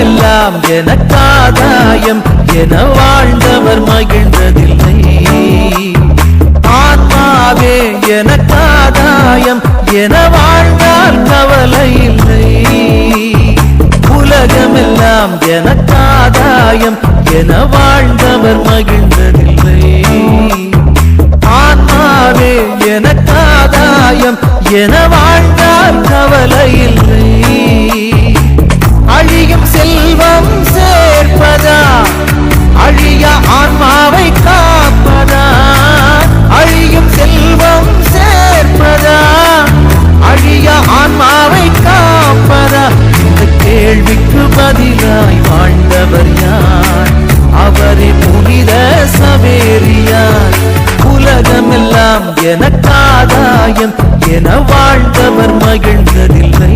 உலகமெல்லாம் எனக்காதாயம் என வாழ்ந்தவர் மகிழ்ந்ததில்லை. ஆன்மாவே எனக்காதாயம் என வாழ்ந்தால் கவலை இல்லை. உலகமெல்லாம் எனக்காதாயம் என வாழ்ந்தவர் மகிழ்ந்ததில்லை. ஆன்மாவே எனக்காதாயம் என வாழ்ந்தால் கவலை இல்லை. அழியும் செல்வம் சேர்ப்பதா அழிய ஆன்மாவை காப்பதா? அழியும் செல்வம் சேர்ப்பதா அழிய ஆன்மாவை காப்பதா? இந்த கேள்விக்கு பதிலாய் வாழ்ந்தவர் யார்? அவரே புனித சவேரியார். உலகமெல்லாம் எனக்காதாயம் என வாழ்ந்தவர் மகிழ்ந்ததில்லை.